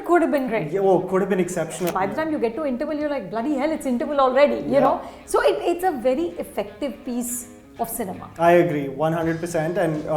could have been great. Yeah, oh, could have been exceptional. By the time you get to interval, you're like, bloody hell, it's interval already, you know. So it's a very effective piece of cinema. I agree, 100%. And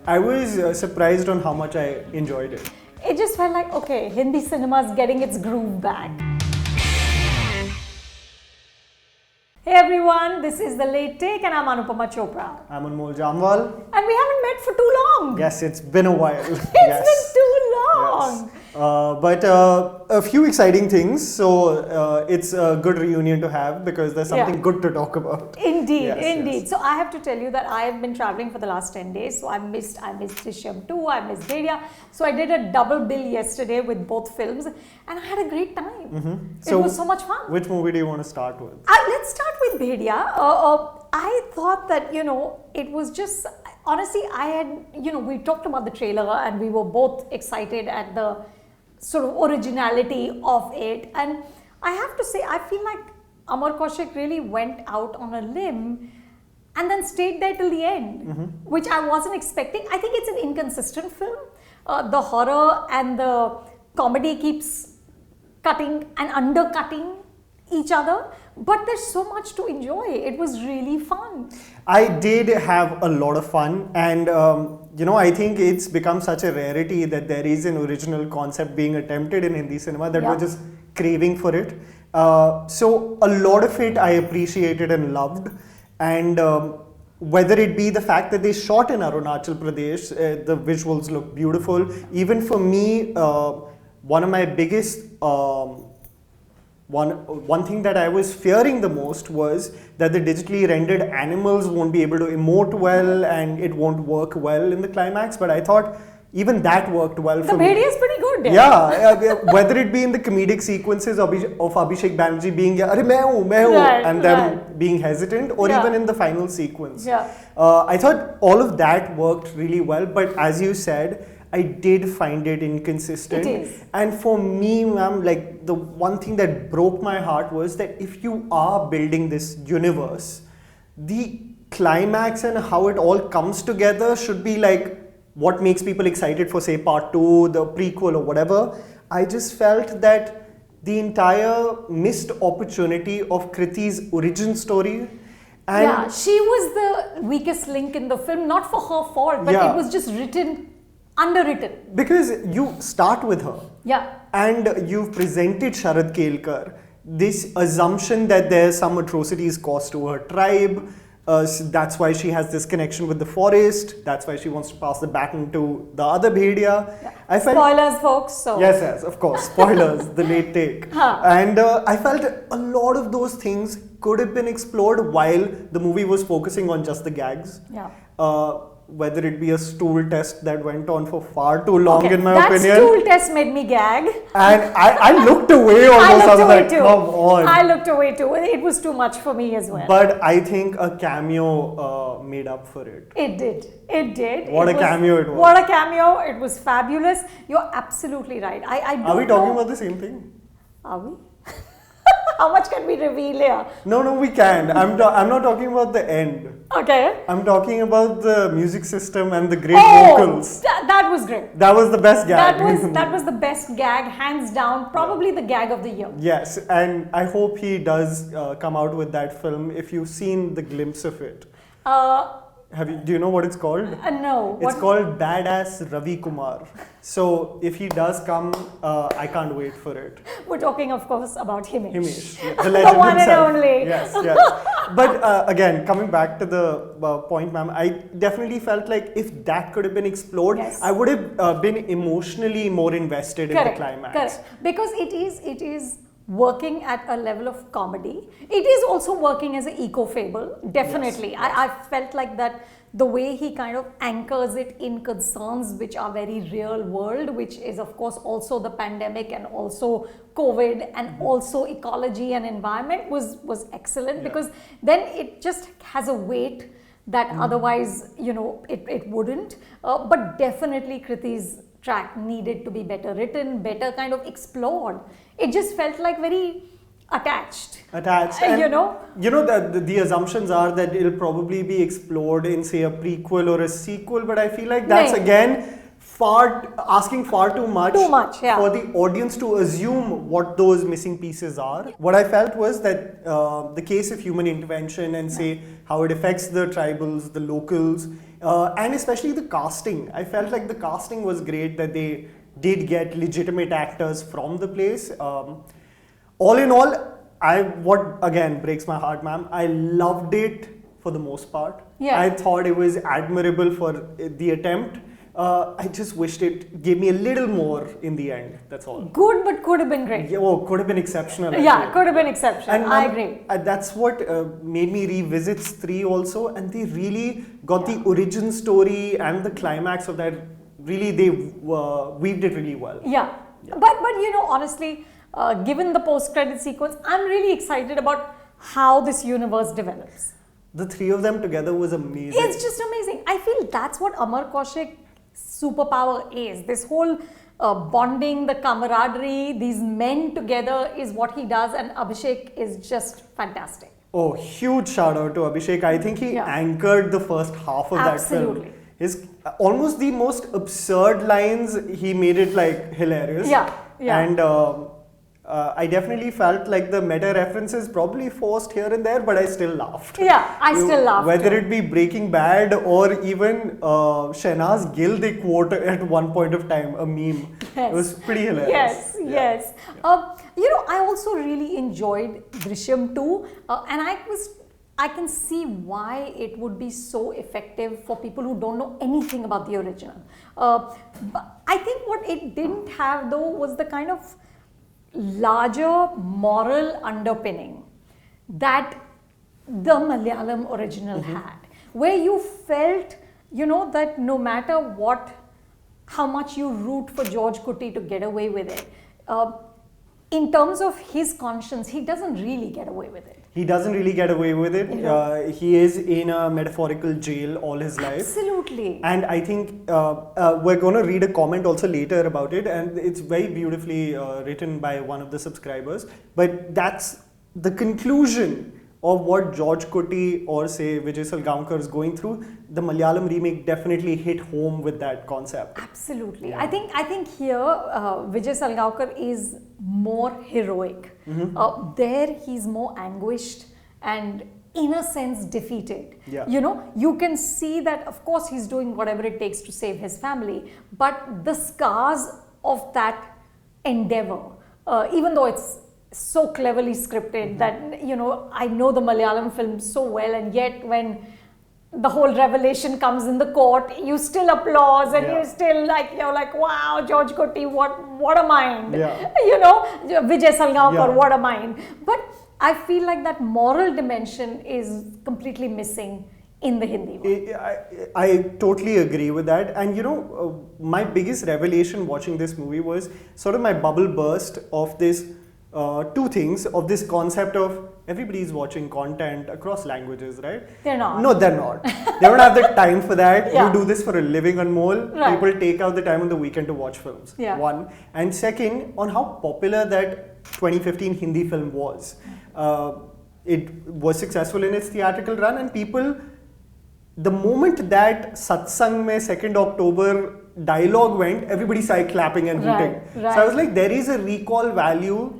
I was surprised on how much I enjoyed it. It just felt like, okay, Hindi cinema is getting its groove back. Hey everyone, this is The Late Take and I'm Anupama Chopra. I'm Anmol Jamwal. And we haven't met for too long. Yes, it's been a while. It's been too long. Yes. But a few exciting things. So it's a good reunion to have because there's something good to talk about. Indeed, indeed. Yes. So I have to tell you that I have been traveling for the last 10 days. So I missed Drishyam 2, I missed Bhediya. So I did a double bill yesterday with both films and I had a great time. It was so much fun. Which movie do you want to start with? Let's start with Bhediya. I thought that, it was just, honestly, we talked about the trailer and we were both excited at the sort of originality of it. And I have to say, I feel like Amar Kaushik really went out on a limb and then stayed there till the end, which I wasn't expecting. I think it's an inconsistent film. The horror and the comedy keeps cutting and undercutting each other, but there's so much to enjoy. It was really fun. I did have a lot of fun, and I think it's become such a rarity that there is an original concept being attempted in Hindi cinema that we're just craving for it. So a lot of it I appreciated and loved, and whether it be the fact that they shot in Arunachal Pradesh, the visuals look beautiful. Even for me, one of my biggest One thing that I was fearing the most was that the digitally rendered animals won't be able to emote well and it won't work well in the climax, but I thought even that worked well for me. The Bhediya is pretty good. Yeah, whether it be in the comedic sequences of Abhishek Banerjee being "Arey main hu," and them being hesitant, or even in the final sequence. I thought all of that worked really well, but as you said, I did find it inconsistent. It is. And for me, ma'am, like the one thing that broke my heart was that if you are building this universe, the climax and how it all comes together should be like what makes people excited for, say, part 2, the prequel or whatever. I just felt that the entire missed opportunity of Kriti's origin story. And she was the weakest link in the film, not for her fault, but it was just underwritten. Because you start with her. Yeah. And you've presented Sharad Kelkar, this assumption that there's some atrocities caused to her tribe. That's why she has this connection with the forest. That's why she wants to pass the baton to the other Bhediya. Yeah. Spoilers, folks. So. Yes, of course. Spoilers, The Late Take. And I felt a lot of those things could have been explored while the movie was focusing on just the gags. Yeah. Whether it be a stool test that went on for far too long, in my opinion. That stool test made me gag. And I looked away almost. I was like, come on. I looked away too. It was too much for me as well. But I think a cameo made up for it. It did. What a cameo it was. What a cameo. It was fabulous. You're absolutely right. Are we talking about the same thing? Are we? How much can we reveal here? No, we can't. I'm not talking about the end. Okay. I'm talking about the music system and the great vocals. That was great. That was the best gag. That was the best gag, hands down. Probably the gag of the year. Yes, and I hope he does come out with that film. If you've seen the glimpse of it. Do you know what it's called? No. It's called Badass Ravi Kumar. So if he does come, I can't wait for it. We're talking, of course, about Himesh. The legend the one himself. And only. Yes. But again, coming back to the point, ma'am, I definitely felt like if that could have been explored, I would have been emotionally more invested in the climax. Correct. Because it is working at a level of comedy. It is also working as an eco-fable, definitely. Yes. I felt like that the way he kind of anchors it in concerns which are very real world, which is of course also the pandemic and also COVID and also ecology and environment was excellent, because then it just has a weight that otherwise, it wouldn't. But definitely Kriti's track needed to be better written, better kind of explored. It just felt like very attached. And, the assumptions are that it'll probably be explored in, say, a prequel or a sequel, but I feel like that's again asking far too much, yeah. for the audience to assume what those missing pieces are. What I felt was that the case of human intervention and say how it affects the tribals, the locals, and especially the casting. I felt like the casting was great, that they did get legitimate actors from the place. All in all, what again breaks my heart, ma'am, I loved it for the most part. Yeah. I thought it was admirable for the attempt. I just wished it gave me a little more in the end. That's all. Good, but could have been great. Yeah, could have been exceptional. Yeah, could have been exceptional. And I agree. That's what made me revisit 3 also. And they really got the origin story and the climax of that. Really, they weaved it really well. Yeah. But honestly, given the post-credit sequence, I'm really excited about how this universe develops. The 3 of them together was amazing. It's just amazing. I feel that's what Amar Kaushik's superpower is. This whole bonding, the camaraderie, these men together is what he does, and Abhishek is just fantastic. Oh, huge shout out to Abhishek. I think he anchored the first half of that film. His almost the most absurd lines, he made it like hilarious. Yeah. And I definitely felt like the meta references probably forced here and there, but I still laughed. Yeah, I still laughed. Whether it be Breaking Bad or even Shehnaz Gill, they quote at one point of time, a meme. Yes. It was pretty hilarious. Yes. I also really enjoyed Drishyam too, and I can see why it would be so effective for people who don't know anything about the original. But I think what it didn't have though was the kind of larger moral underpinning that the Malayalam original had, where you felt, that no matter how much you root for George Kutty to get away with it, in terms of his conscience, he doesn't really get away with it. He doesn't really get away with it. He is in a metaphorical jail all his life. Absolutely. And I think we're going to read a comment also later about it, and it's very beautifully written by one of the subscribers. But that's the conclusion of what George Kutty or say Vijay Salgaonkar is going through. The Malayalam remake definitely hit home with that concept. Absolutely. Yeah. I think here Vijay Salgaonkar is more heroic. There he's more anguished and in a sense defeated. Yeah. You can see that of course he's doing whatever it takes to save his family, but the scars of that endeavor, even though it's so cleverly scripted that, I know the Malayalam film so well, and yet when the whole revelation comes in the court, you still applause and you're still you're like, wow, George Kutty, what a mind. Vijay Salgaonkar, what a mind. But I feel like that moral dimension is completely missing in the Hindi one. I totally agree with that. And my biggest revelation watching this movie was sort of my bubble burst of this 2 things, of this concept of everybody's watching content across languages, right? They're not. No, they're not. They don't have the time for that. You do this for a living, Anmol. Right. People take out the time on the weekend to watch films. Yeah. One. And second, on how popular that 2015 Hindi film was. It was successful in its theatrical run, and people, the moment that Satsang mein 2nd October dialogue went, everybody started clapping and hooting. Right. So I was like, there is a recall value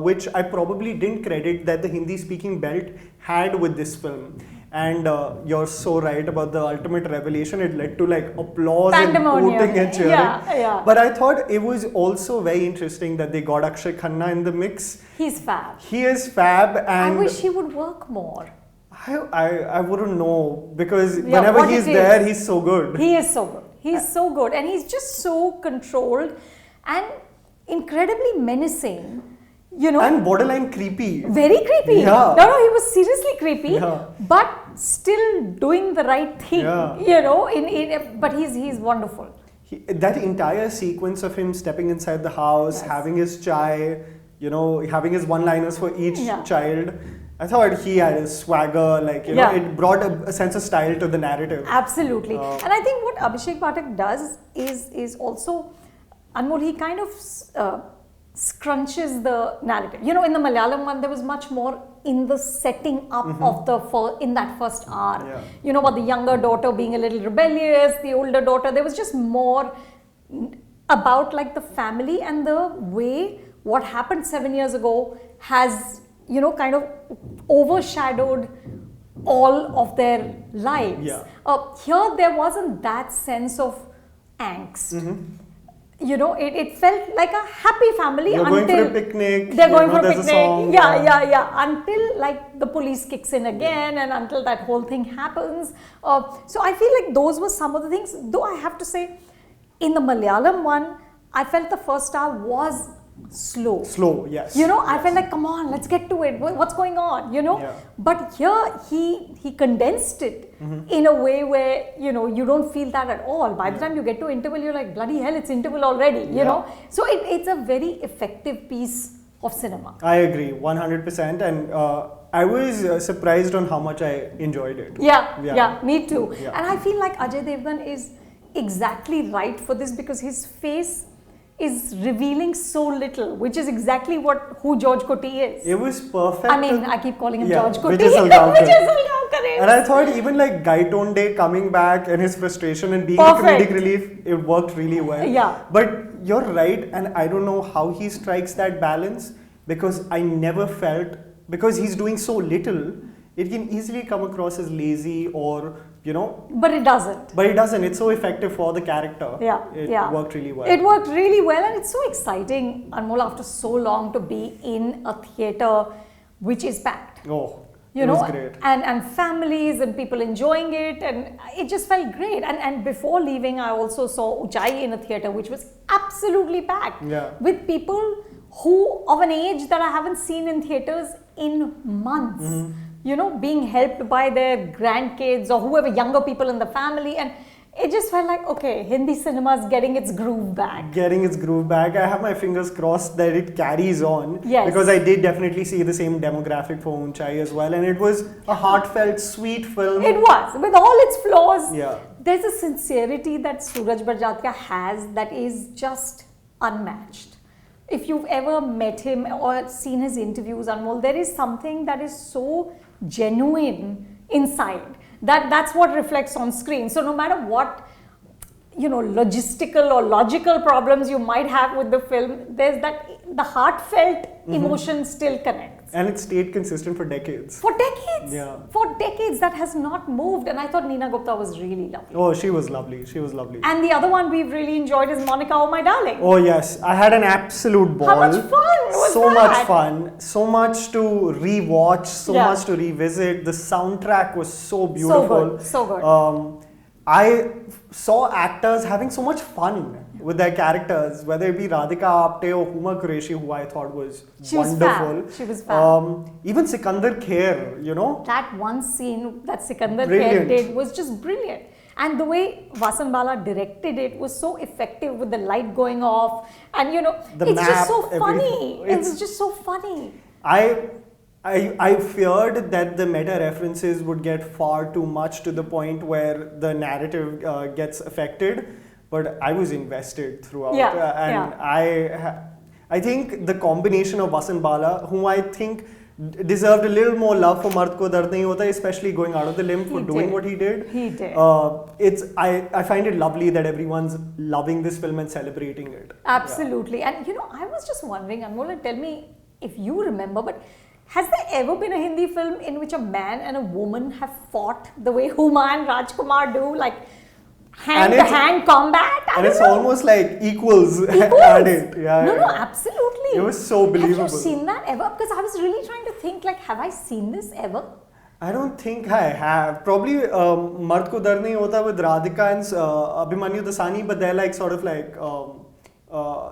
which I probably didn't credit that the Hindi speaking belt had with this film. And you're so right about the ultimate revelation. It led to applause and hooting and cheering. Yeah. But I thought it was also very interesting that they got Akshaye Khanna in the mix. He's fab. He is fab, and I wish he would work more. I wouldn't know, because whenever he's there, he's so good. He is so good. He's so good, and he's just so controlled and incredibly menacing. And borderline creepy. Very creepy. Yeah. No, he was seriously creepy, Yeah. but still doing the right thing. Yeah. But he's wonderful. That entire sequence of him stepping inside the house, having his chai, having his one-liners for each child. I thought he had a swagger, it brought a sense of style to the narrative. Absolutely. And I think what Abhishek Banerjee does is also, Anmol, he kind of scrunches the narrative. In the Malayalam one, there was much more in the setting up of in that first hour. Yeah. About the younger daughter being a little rebellious, the older daughter, there was just more about like the family and the way what happened 7 years ago has, kind of overshadowed all of their lives. Yeah. Here there wasn't that sense of angst. Mm-hmm. It felt like a happy family You're until going for a picnic. they're going for a there's picnic. song, Yeah. Until like the police kicks in again, and until that whole thing happens. So I feel like those were some of the things. Though I have to say, in the Malayalam one, I felt the first hour was slow. Slow, yes. I felt like, come on, let's get to it. What's going on? Yeah. But here he condensed it in a way where you don't feel that at all. By the time you get to interval, you're like, bloody hell, it's interval already. You know. So it's a very effective piece of cinema. I agree, 100%, and I was surprised on how much I enjoyed it. Yeah, me too. Yeah. And I feel like Ajay Devgan is exactly right for this because his face is revealing so little, which is exactly who George Koti is. It was perfect. I mean, I keep calling him George Koti. Vijay Salgaonkar. Salgaonkar. And I thought even like Gaitonde coming back and his frustration and being a Perfect. comedic relief, it worked really well. Yeah. But you're right, and I don't know how he strikes that balance because I never felt, because he's doing so little, it can easily come across as lazy or, But it doesn't. But it doesn't. It's so effective for the character. It Yeah. worked really well. It worked really well, and it's so exciting, Anmol, after so long to be in a theatre which is packed. Oh, it was great. And families and people enjoying it, and it just felt great. And before leaving, I also saw Uunchai in a theatre which was absolutely packed with people who of an age that I haven't seen in theatres in months. Being helped by their grandkids or whoever, younger people in the family, and it just felt like, okay, Hindi cinema is getting its groove back. I have my fingers crossed that it carries on. Yes. Because I did definitely see the same demographic for Uunchai as well, and it was a heartfelt, sweet film. It was, with all its flaws. Yeah. There's a sincerity that Suraj Barjatya has that is just unmatched. If you've ever met him or seen his interviews, Anmol, there is something that is so genuine inside. That's what reflects on screen. So no matter what, logistical or logical problems you might have with the film, there's the heartfelt emotion still connects. And it stayed consistent for decades. For decades. Yeah. For decades, that has not moved. And I thought Neena Gupta was really lovely. Oh, she was lovely. And the other one we've really enjoyed is Monica, Oh My Darling. Oh yes, I had an absolute ball. How much fun was so that? much fun. So much to rewatch, so much to revisit. The soundtrack was so beautiful. So good. I saw actors having so much fun with their characters, whether it be Radhika Apte or Huma Qureshi, who I thought was wonderful. She was fab. Even Sikandar Kher, That one scene that Sikandar Brilliant. Kher did was just brilliant. And the way Vasan Bala directed it was so effective with the light going off. And The it's map, just so funny. everything. It's just so funny. I feared that the meta references would get far too much to the point where the narrative gets affected, but I was invested throughout. I think the combination of Vasan Bala, whom I think deserved a little more love for Mard Ko Dard Nahi Hota, especially going out of the limb for doing what he did. He did. I find it lovely that everyone's loving this film and celebrating it. Absolutely. And I was just wondering, Anmol, and tell me if you remember, but has there ever been a Hindi film in which a man and a woman have fought the way Huma and Rajkummar do, like hand-to-hand combat? And it's almost like equals at it. No, absolutely. It was so believable. Have you seen that ever? Because I was really trying to think, like, have I seen this ever? I don't think I have. Probably Mard Ko Dar Nahi Hota with Radhika and Abhimanyu Dasani, but they're like sort of like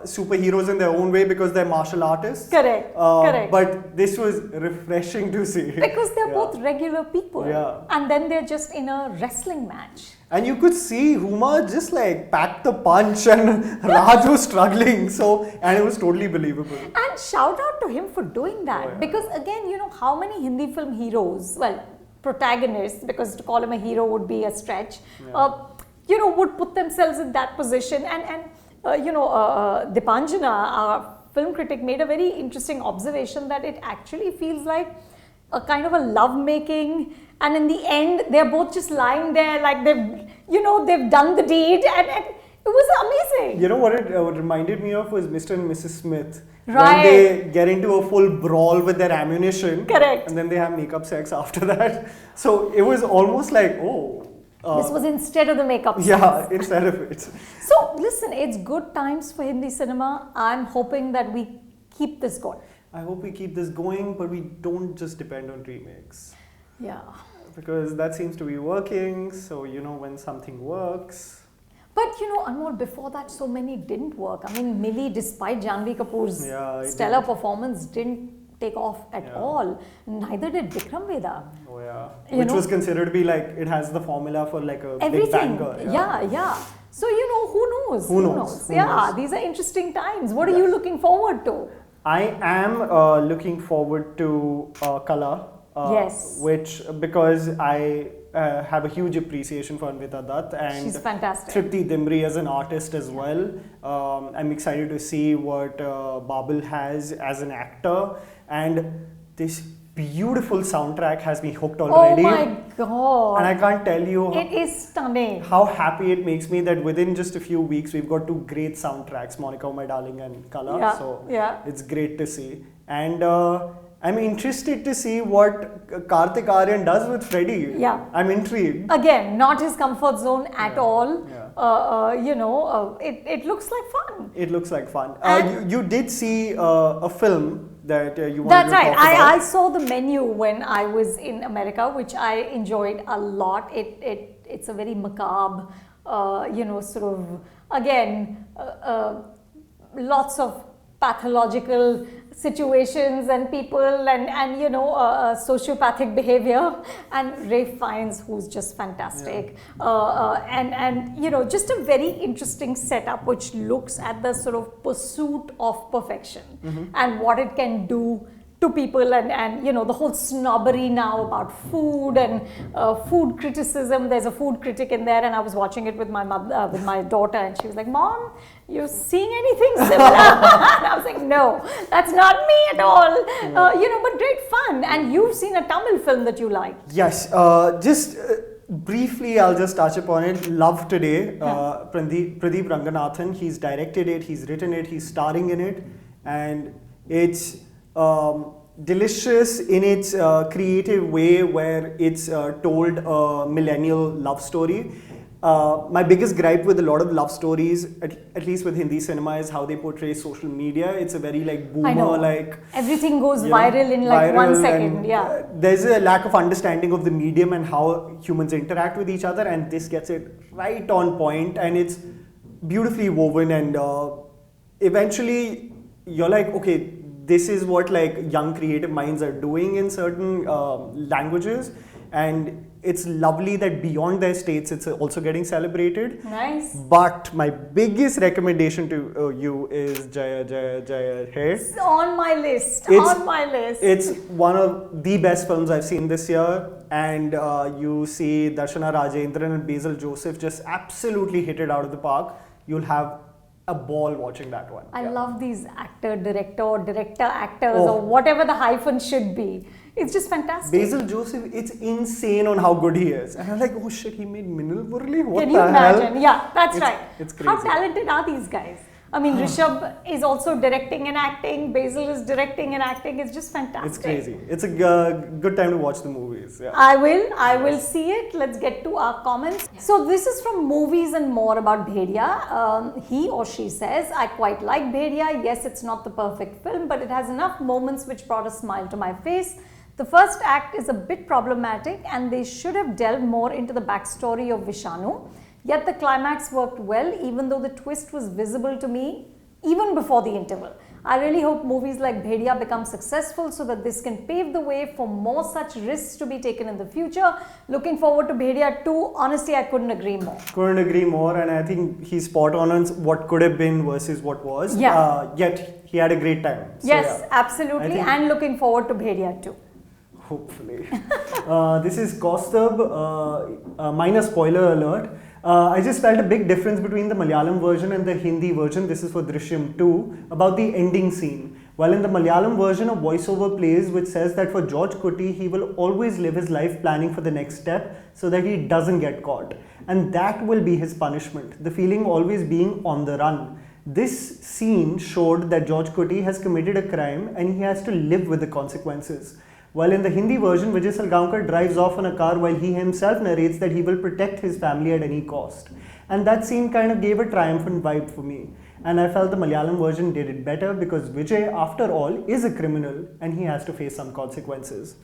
superheroes in their own way because they're martial artists. Correct. But this was refreshing to see. Because they're both regular people. Yeah. And then they're just in a wrestling match. And you could see Huma just like packed the punch and Raj was struggling. And it was totally believable. And shout out to him for doing that. Because again, how many Hindi film heroes, protagonists, because to call him a hero would be a stretch, would put themselves in that position. And Dipanjana, our film critic, made a very interesting observation that it actually feels like a kind of a love-making, and in the end, they're both just lying there like they've done the deed, and It was amazing. You know what it reminded me of was Mr. and Mrs. Smith. Right. When they get into a full brawl with their ammunition. Correct. And then they have makeup sex after that. So it was almost like, this was instead of the makeup sex. Yeah, instead of it. So listen, it's good times for Hindi cinema. I'm hoping that we keep this going. I hope we keep this going, but we don't just depend on remakes. Yeah. Because that seems to be working. So, when something works. But Anmol, before that, so many didn't work. I mean, Millie, despite Janhvi Kapoor's stellar performance, didn't take off at all. Neither did Vikram Vedha. Oh yeah. Which was considered to be like, it has the formula for like a big banger. Yeah. So, who knows? Who knows? These are interesting times. What are you looking forward to? I am looking forward to Qala. Yes. Which, because I have a huge appreciation for Anvita Dutt and she's fantastic. Tripti Dimri as an artist as well. I'm excited to see what Babel has as an actor, and this beautiful soundtrack has me hooked already. Oh my god! And I can't tell you, it is stunning. How happy it makes me that within just a few weeks we've got 2 great soundtracks, Monica, My Darling and Qala. So it's great to see. And I'm interested to see what Kartik Aaryan does with Freddy. Yeah. I'm intrigued. Again, not his comfort zone at all. It looks like fun. It looks like fun. You did see a film that you wanted That's to right. talk about. I saw the menu when I was in America, which I enjoyed a lot. It's a very macabre, sort of, again, lots of pathological situations and people and sociopathic behavior, and Ray Fiennes, who's just fantastic, and just a very interesting setup which looks at the sort of pursuit of perfection and what it can do to people, and the whole snobbery now about food and food criticism. There's a food critic in there, and I was watching it with my mother, with my daughter, and she was like, "Mom, you seeing anything similar?" And I was like, "No, that's not me at all." But great fun. And you've seen a Tamil film that you like. Yes, just briefly, I'll just touch upon it. Love Today, Pradeep Ranganathan. He's directed it, he's written it, he's starring in it, and it's delicious in its creative way, where it's told a millennial love story. My biggest gripe with a lot of love stories, at least with Hindi cinema, is how they portray social media. It's a very like boomer, like everything goes viral in like 1 second. There's a lack of understanding of the medium and how humans interact with each other, and this gets it right on point, and it's beautifully woven, and eventually you're like, okay, this is what like young creative minds are doing in certain languages, and it's lovely that beyond their states it's also getting celebrated. Nice. But my biggest recommendation to you is Jaya. Hey, it's on my list. It's one of the best films I've seen this year, and you see Darshana Rajendran and Basil Joseph just absolutely hit it out of the park. You'll have a ball watching that one. I love these actor-actors or whatever the hyphen should be. It's just fantastic. Basil Joseph, it's insane on how good he is. And I'm like, oh shit, he made Minal Murali? What Can the you imagine? hell? Yeah, that's right. It's crazy. How talented are these guys? I mean, Rishabh is also directing and acting. Basil is directing and acting. It's just fantastic. It's crazy. It's a good time to watch the movies. Yeah. I will see it. Let's get to our comments. So this is from Movies and More about Bhediya. He or she says, I quite like Bhediya. Yes, it's not the perfect film, but it has enough moments which brought a smile to my face. The first act is a bit problematic, and they should have delved more into the backstory of Vishanu. Yet the climax worked well, even though the twist was visible to me even before the interval. I really hope movies like Bhediya become successful so that this can pave the way for more such risks to be taken in the future. Looking forward to Bhediya 2. Honestly, I couldn't agree more. Couldn't agree more, and I think he's spot on what could have been versus what was. Yeah. Yet he had a great time. So, yes, absolutely, and looking forward to Bhediya 2. Hopefully. This is Kaustubh, minor spoiler alert. I just felt a big difference between the Malayalam version and the Hindi version. This is for Drishyam 2, about the ending scene. While in the Malayalam version, a voiceover plays which says that for George Kutty, he will always live his life planning for the next step so that he doesn't get caught. And that will be his punishment, the feeling always being on the run. This scene showed that George Kutty has committed a crime and he has to live with the consequences. While in the Hindi version, Vijay Salgaonkar drives off in a car while he himself narrates that he will protect his family at any cost. And that scene kind of gave a triumphant vibe for me. And I felt the Malayalam version did it better because Vijay, after all, is a criminal and he has to face some consequences.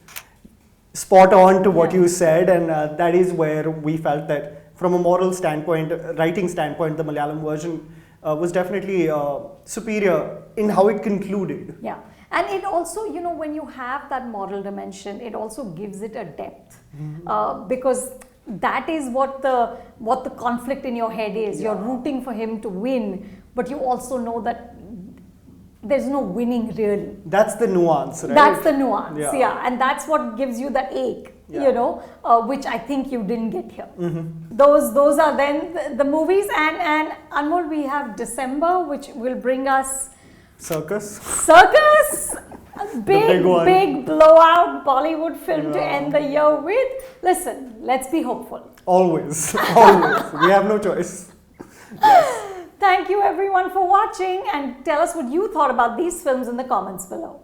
Spot on to what you said, and that is where we felt that from a moral standpoint, writing standpoint, the Malayalam version was definitely superior in how it concluded. Yeah. And it also, you know, when you have that moral dimension, it also gives it a depth. Because that is what the conflict in your head is. You're rooting for him to win, but you also know that there's no winning really. That's the nuance, right? That's the nuance, yeah. And that's what gives you that ache, you know, which I think you didn't get here. Those are then the movies. And Anmol, we have December, which will bring us Circus. A big blowout Bollywood film to end the year with. Listen, let's be hopeful. Always. We have no choice. Yes. Thank you everyone for watching, and tell us what you thought about these films in the comments below.